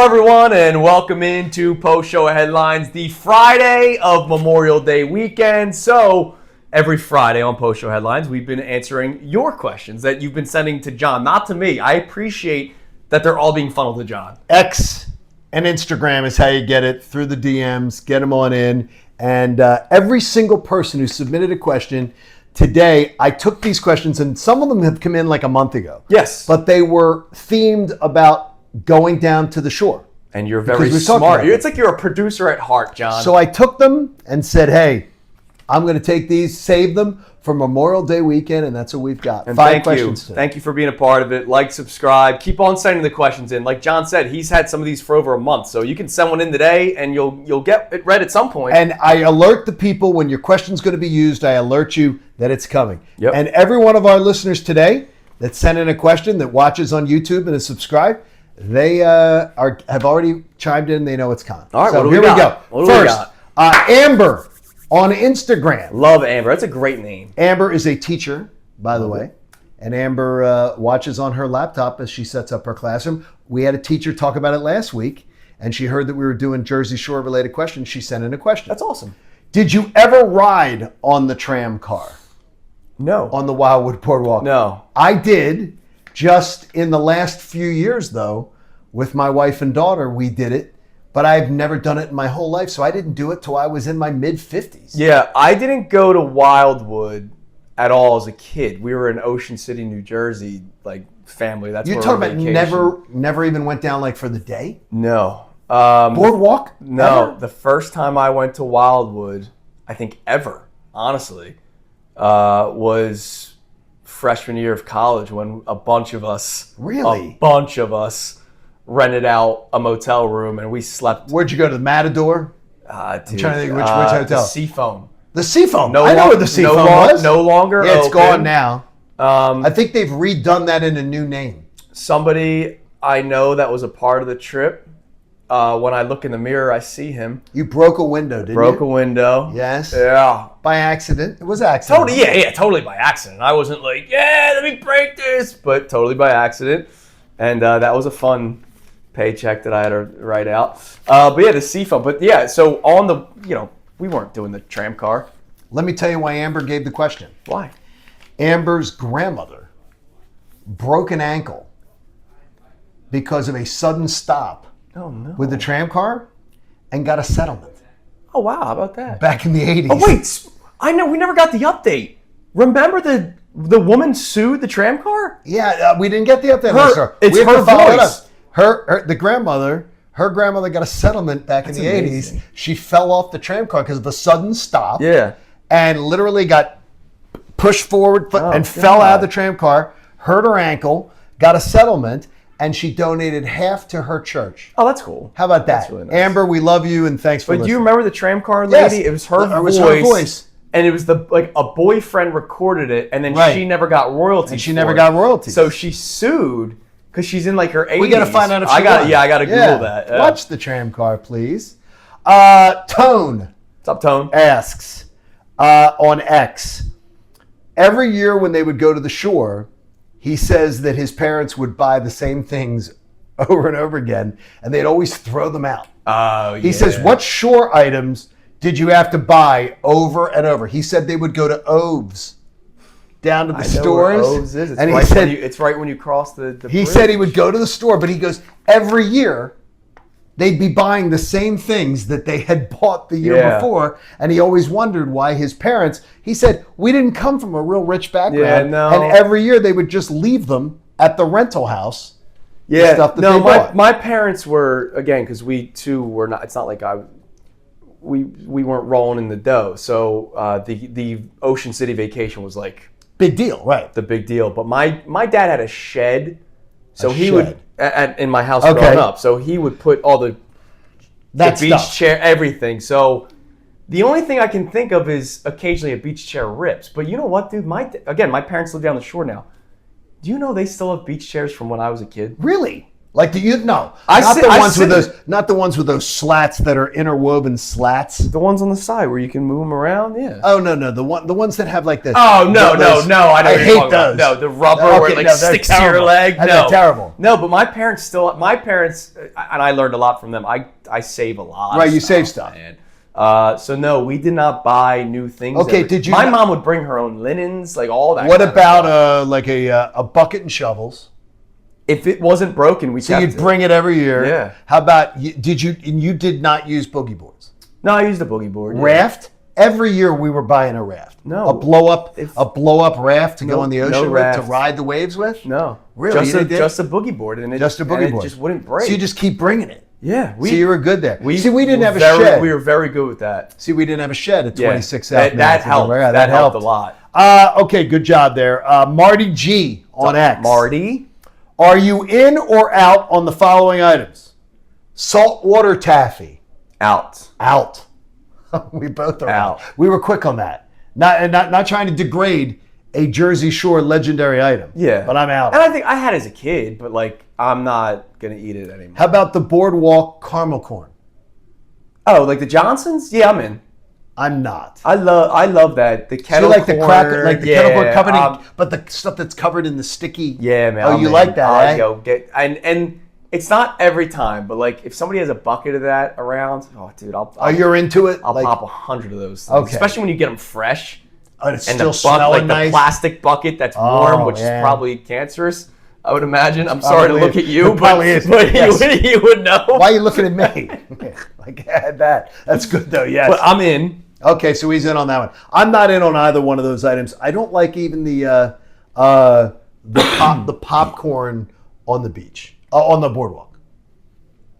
everyone, and welcome into post-show headlines, the Friday of Memorial Day weekend. So every Friday on post-show headlines, we've been answering your questions that you've been sending to John, not to me. I appreciate that they're all being funneled to John. X and Instagram is how you get it, through the DMs. Get them on in. And every single person who submitted a question today, I took these questions, and some of them have come in like a month ago. Yes. But they were themed about going down to the shore. And you're very smart. It's like you're a producer at heart, John. So I took them and said, hey, I'm going to take these, save them for Memorial Day weekend, and that's what we've got. And 5 questions today. Thank you for being a part of it. Like, subscribe. Keep on sending the questions in. Like John said, he's had some of these for over a month. So you can send one in today, and you'll get it read at some point. And I alert the people when your question's going to be used. I alert you that it's coming. Yep. And every one of our listeners today that sent in a question, that watches on YouTube and is subscribed, they have already chimed in. They know it's coming. All right, so what do here we we got? go. First, Amber on Instagram. Love Amber. That's a great name. Amber is a teacher, by the way. And Amber watches on her laptop as she sets up her classroom. We had a teacher talk about it last week, and she heard that we were doing Jersey Shore related questions. She sent in a question. That's awesome. Did you ever ride on the tram car? No. On the Wildwood Boardwalk? No. I did. Just in the last few years, though, with my wife and daughter, we did it. But I've never done it in my whole life, so I didn't do it till I was in my mid-50s. Yeah, I didn't go to Wildwood at all as a kid. We were in Ocean City, New Jersey, like family. That's You're where talking about never even went down like for the day? No. Boardwalk? No. Ever? The first time I went to Wildwood, I think ever, honestly, was freshman year of college when a bunch of us rented out a motel room and we slept. Where'd you go, to the Matador? Dude, I'm trying to think which hotel. The Seafoam. The Seafoam. I know where the Seafoam was. No longer Yeah, it's open. gone now. I think they've redone that in a new name. Somebody I know that was a part of the trip, when I look in the mirror, I see him. You broke a window, didn't you? Broke a window. Yes. Yeah. By accident. It was accident. Totally, yeah, totally by accident. I wasn't like, let me break this, but totally by accident. And that was a fun paycheck that I had to write out. But yeah, the Seafoam. But yeah, so on the, we weren't doing the tram car. Let me tell you why Amber gave the question. Why? Amber's grandmother broke an ankle because of a sudden stop with the tram car and got a settlement. Oh, wow. How about that? Back in the 80s. Oh, wait. I know. We never got the update. Remember the woman sued the tram car? Yeah, we didn't get the update. It's her voice. Her grandmother got a settlement back in the 80s. She fell off the tram car because of a sudden stop. Yeah. And literally got pushed forward fell out of the tram car, hurt her ankle, got a settlement, and she donated half to her church. Oh, that's cool. How about that? That's really nice. Amber, we love you, and thanks for listening. But do you remember the tram car lady? Yes. It was her voice. And it was a boyfriend recorded it, and then she never got royalties. And she never got royalties. So she sued because she's in like her 80s. We got to find out if she won. I got to Google that. Yeah. Watch the tram car, please. Tone. What's up, Tone? Asks on X. Every year when they would go to the shore, he says that his parents would buy the same things over and over again, and they'd always throw them out. Oh, yeah. He says, what shore items did you have to buy over and over? He said they would go to Oves, down to the stores. Oves is. And he said it's right when you cross the He bridge. said he would go to the store, but he goes, every year they'd be buying the same things that they had bought the year before, and he always wondered why his parents, he said, we didn't come from a real rich background, and every year they would just leave them at the rental house. Yeah, stuff that they bought. My parents were, again, because we too were not, it's not like we weren't rolling in the dough, so the Ocean City vacation was like big deal, right? The big deal. But my dad had a shed, so he would in my house growing up. So he would put all the beach chair, everything. So the only thing I can think of is occasionally a beach chair rips. But you know what, dude? My parents live down the shore now. Do you know they still have beach chairs from when I was a kid? Really? Like not the ones with those slats that are interwoven slats. The ones on the side where you can move them around. Yeah. Oh no, the ones that have like this. Oh no. I hate those. No, the rubber where it like sticks to your leg. No, they're terrible. No, but my parents, and I learned a lot from them. I save a lot. Right, you save stuff. Man. So no, we did not buy new things. Okay, did you? My mom would bring her own linens, like all that. What about like a bucket and shovels? If it wasn't broken, you'd bring it every year. Yeah. How about you did not use boogie boards? No, I used a boogie board. Yeah. Raft? Every year we were buying a raft. No. A blow up raft to go in the ocean with, to ride the waves with? No. Really? Just a boogie board, and it just wouldn't break. So you just keep bringing it. Yeah. So you were good there. We didn't have a shed. We were very good with that. See, we didn't have a shed at 26 South. That helped. That helped a lot. Okay, good job there. Marty G on X. Marty? Are you in or out on the following items? Saltwater taffy. Out. We both are out. We were quick on that. Not trying to degrade a Jersey Shore legendary item. Yeah. But I'm out. And I think I had it as a kid, but like I'm not gonna eat it anymore. How about the Boardwalk caramel corn? Oh, like the Johnsons? Yeah, I'm in. I'm not. I love that. The kettle corn. The kettle corn covered in, but the stuff that's covered in the sticky. Yeah, man. Oh, you like that, and it's not every time, but like if somebody has a bucket of that around, oh, dude, you're into it? I'll pop 100 of those things. Okay. Especially when you get them fresh. And it's still smelling nice. The plastic bucket that's warm, which is probably cancerous, I would imagine. I'm sorry to look at you, but you would know. Why are you looking at me? Like, add that. That's good, though, yes. But I'm in. Okay, so he's in on that one. I'm not in on either one of those items. I don't like even the popcorn on the beach, on the boardwalk.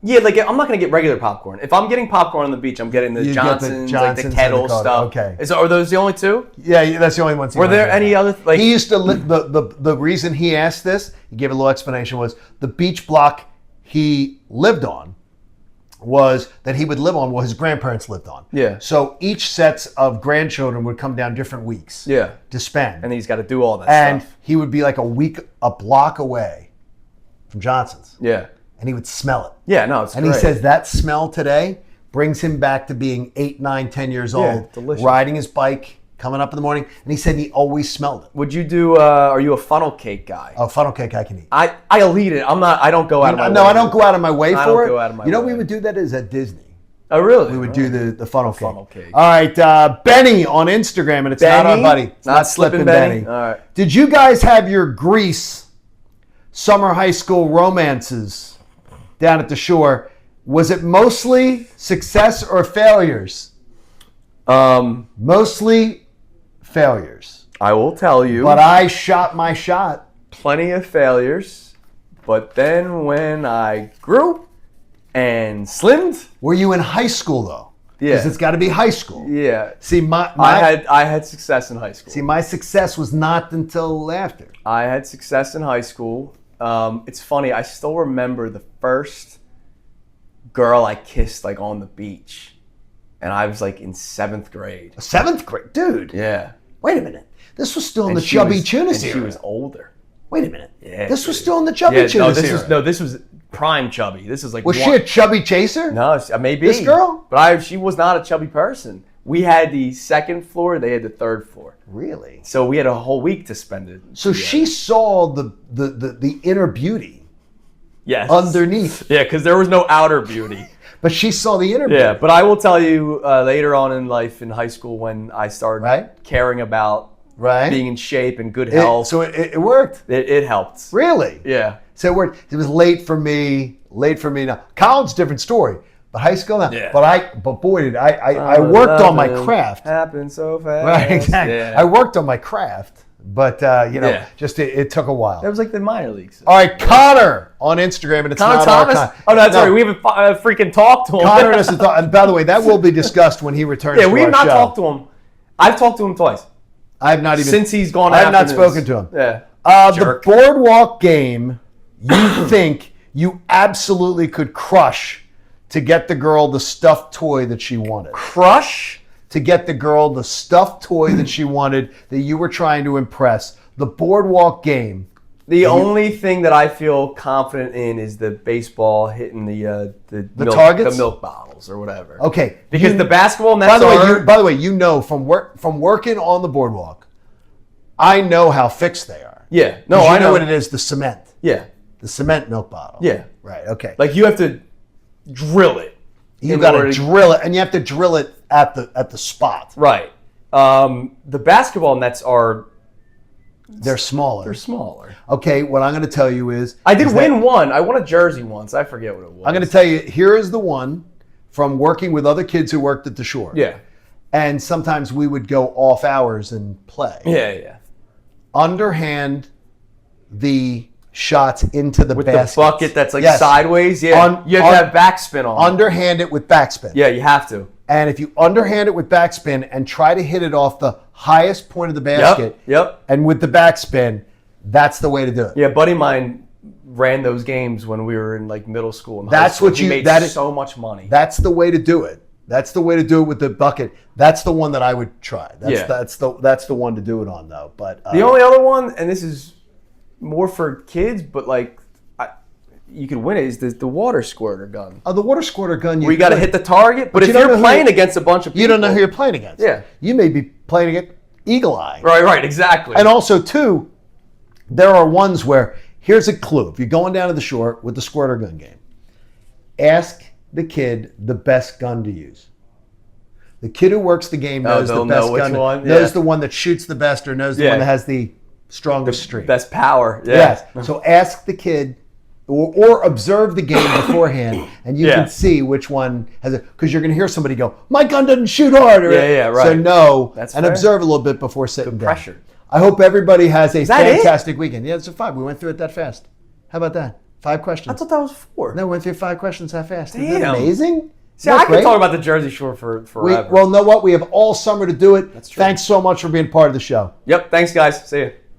Yeah, like I'm not gonna get regular popcorn. If I'm getting popcorn on the beach, I'm getting the Johnsons, like the kettle stuff. Okay. Are those the only two? Yeah, that's the only ones. Were there any other? Like he used to the reason he asked this, he gave a little explanation, was the beach block he lived on was that he would live on what his grandparents lived on. Yeah. So each sets of grandchildren would come down different weeks. Yeah. To spend. And he's got to do all that and stuff. And he would be like a block away from Johnson's. Yeah. And he would smell it. Yeah, no, it's great. And he says that smell today brings him back to being 8, 9, 10 years old, delicious. Riding his bike, coming up in the morning, and he said he always smelled it. Would you do? Are you a funnel cake guy? Oh, funnel cake I can eat. I'll eat it. I'm not. I don't go out of my way. No, I don't go out of my way for it. I don't go out of my way. You know, we would do that is at Disney. Oh, really? We would do the funnel cake. All right, Benny on Instagram, and it's not our buddy. It's not Slippin' Benny. All right. Did you guys have your Grease summer high school romances down at the shore? Was it mostly success or failures? Mostly failures. I will tell you. But I shot my shot. Plenty of failures. But then when I grew and slimmed. Were you in high school though? Yeah. Because it's got to be high school. Yeah. See, I had success in high school. See, my success was not until after. I had success in high school. It's funny. I still remember the first girl I kissed like on the beach, and I was like in 7th grade. 7th grade, dude. Yeah. Wait a minute. This was still in the Chubby Tunis era. She was older. Wait a minute. Yeah. This was still in the Chubby Tunis era. This was prime chubby. This was like. Was she a chubby chaser? No, maybe. This girl? But she was not a chubby person. We had the 2nd floor. They had the 3rd floor. Really? So we had a whole week to spend it. So she saw the inner beauty. Yes. Underneath. Yeah, because there was no outer beauty. But she saw the inner beauty. Yeah, but I will tell you later on in life, in high school, when I started caring about being in shape and good health. So it worked? It helped. Really? Yeah. So it worked. It was late for me now. College, different story. But high school, now. Yeah. But boy, did I worked on my craft. Happened so fast. Right, exactly. Yeah. I worked on my craft. But, just it took a while. That was like the minor leagues. All right, Connor on Instagram, and it's Connor not Thomas? our Connor. Oh, no, sorry. We haven't freaking talked to him. Connor doesn't talk. And by the way, that will be discussed when he returns to our show. Yeah, we have not talked to him. I've talked to him twice. I have not even. Since he's gone I have not spoken to him. Yeah. The boardwalk game you think you absolutely could crush to get the girl the stuffed toy that she wanted. Crush? To get the girl the stuffed toy that she wanted, that you were trying to impress. The boardwalk game The only thing that I feel confident in is the baseball hitting the milk, targets? the milk bottles or whatever. Okay, Because the basketball nets by the way, you know from working on the boardwalk, I know how fixed they are. Yeah. No, 'Cause I you know know what it is. The cement. Yeah. The cement milk bottle. Yeah. Right. Okay. Like you have to drill it. You got to drill it, and you have to drill it at the spot. Right. The basketball nets are. They're smaller. They're smaller. Okay, what I'm going to tell you is... I did win one. I won a jersey once. I forget what it was. I'm going to tell you, here is the one from working with other kids who worked at the shore. Yeah. And sometimes we would go off hours and play. Yeah. Underhand the shots into the with basket. The bucket that's like sideways. Yeah. You have to have backspin on. Underhand it with backspin. Yeah, you have to. And if you underhand it with backspin and try to hit it off the highest point of the basket, and with the backspin, that's the way to do it. Yeah, buddy of mine ran those games when we were in like middle school. And that's what he made so much money. That's the way to do it. That's the way to do it with the bucket. That's the one that I would try. That's the one to do it on though. But the only other one, and this is more for kids, but like you can win it, is the water squirter gun. Oh, the water squirter gun. You got to hit the target, but if you're playing against a bunch of people, you don't know who you're playing against. Yeah, you may be playing against Eagle Eye. Right, exactly. And also too, there are ones where here's a clue: if you're going down to the shore with the squirter gun game, ask the kid the best gun to use. The kid who works the game knows the best gun. Knows the one that shoots the best, or knows the one that has the strongest streak. Best power. Yeah. Yes. So ask the kid, or observe the game beforehand, and you can see which one has it. Because you're going to hear somebody go, "My gun doesn't shoot hard." Right. So know That's and fair. observe a little bit before sitting down. Pressure. I hope everybody has a fantastic it? weekend. Yeah, it's a 5. We went through it that fast. How about that? 5 questions. I thought that was 4. No, we went through 5 questions that fast. Damn. Isn't that amazing? See, I could talk about the Jersey Shore for forever. Well, know what? We have all summer to do it. That's true. Thanks so much for being part of the show. Yep. Thanks, guys. See you.